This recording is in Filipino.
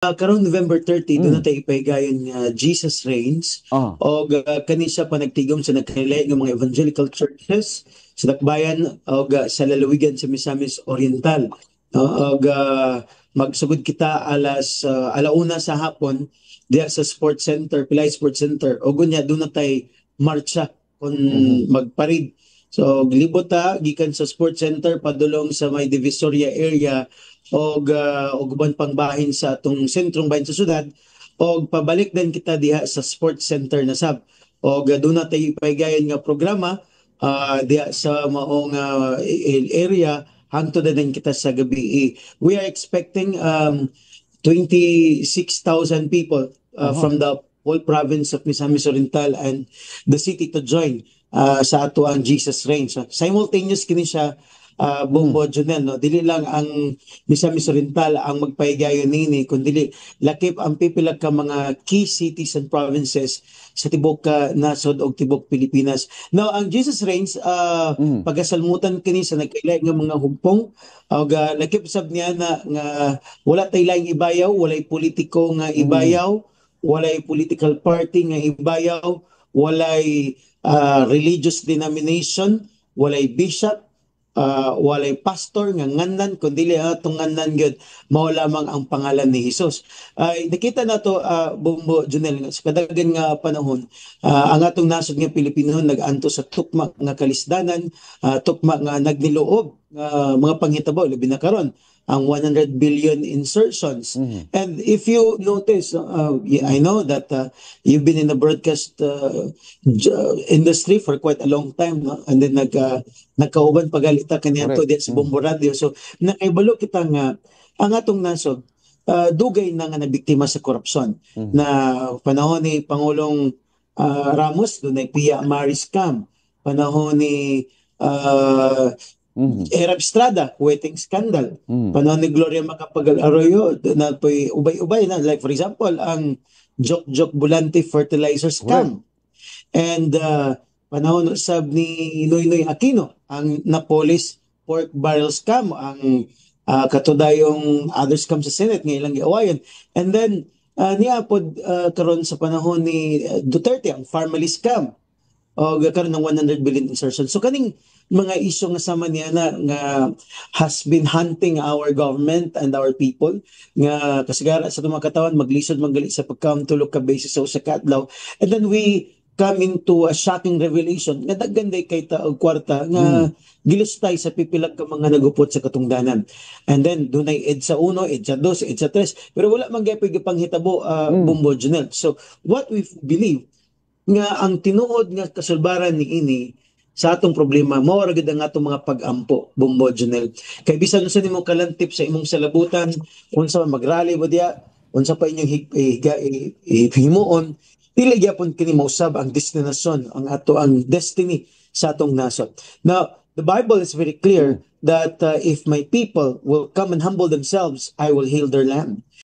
Karon November 30 doon na tayo ipahigayon nga Jesus Reigns Oh. o kani siya panagtigom sa nagkahilayo ng mga evangelical churches sa Dakbayan o sa lalawigan sa Misamis Oriental. O magsugod kita alauna sa hapon diya sa Sports Center, Pilay Sports Center. O gunya doon na tayo marcha kung magparid. So glibot ta gikan sa Sports Center padulong sa may Divisoria area og uban pang bahin sa atong sentrong bahin sa syudad og pabalik din kita diha sa Sports Center na sab og doon na tayo ipahigayon nga programa diha sa maong area hangtod na din kita sa gabi. We are expecting 26,000 people from the whole province of Misamis Oriental and the city to join sa ato ang Jesus Reigns. Simultaneous kini siya Bombo Junel, no? Dili lang ang Misamis Oriental ang magpahigayon nini, kundi lakip ang pipilag ka mga key cities and provinces sa tibok nasod og tibok Pilipinas. Now, ang Jesus Reigns, pagasalmutan kini sa nagkailay nga mga hugpong, og lakip sab niya na nga wala tay laing ibayaw, walay politiko nga ibayaw, walay political party nga ibayaw, walay religious denomination, walay bishop, walay pastor nga ngannan kundi atong ngannan gyud mao lamang ang pangalan ni Hesus. Nakita nato Bombo Junel sa kadaghan nga panahon ang atong nasod nga Pilipino nag-anto sa tukma nga kalisdanan, tukma nga nagniloob mga panghitabo labi na karon ang 100 billion insertions. And if you notice, I know that you've been in the broadcast industry for quite a long time, no? And then nagkauban pagalita kaniadto diya sa Bombo Radio. So nakaibalo kita nga ang atong nasod dugay na nga nabiktima sa korupsyon na panahon ni Pangulong Ramos dunay Pia Amari scam, panahon ni Erab Estrada, wedding scandal. Panahon ni Gloria Macapagal Arroyo, na po'y ubay-ubay na. Like for example, ang Jok Bulante fertilizer scam. And panahon sab ni Noynoy Aquino, ang Napolis pork barrel scam, ang katudayong other scam sa Senate nga ilang giawayan. And then niapod karon sa panahon ni Duterte, ang Farmally scam o karon ng 100 billion insertion. So kaning mga isyu nga sama niya nga has been hunting our government and our people nga kasigara sa mga katawan maglisod maggali sa pagkamtulog ka basis sa usa ka adlaw, and then we come into a shocking revelation nga daghan day kay ta og kwarta nga gilustay sa pipilag ka mga nagupot sa katungdanan. And then dunay EDSA 1, EDSA 2, EDSA 3, pero wala man gyapon panghitabo Bombo Junel. So what we believe nga ang tinuod nga kasulbaran ni ini sa atong problema mao ra gid ang atong mga pag-ampo Bombo Junel. Kay bisan unsa nimo kalantip sa imong salabutan, unsa man magrally mo diya, unsa pa inyong himuon, dili gyapon kini mausab ang destinasyon, ang ato ang destiny sa atong nasod. Now, the Bible is very clear that if my people will come and humble themselves, I will heal their land.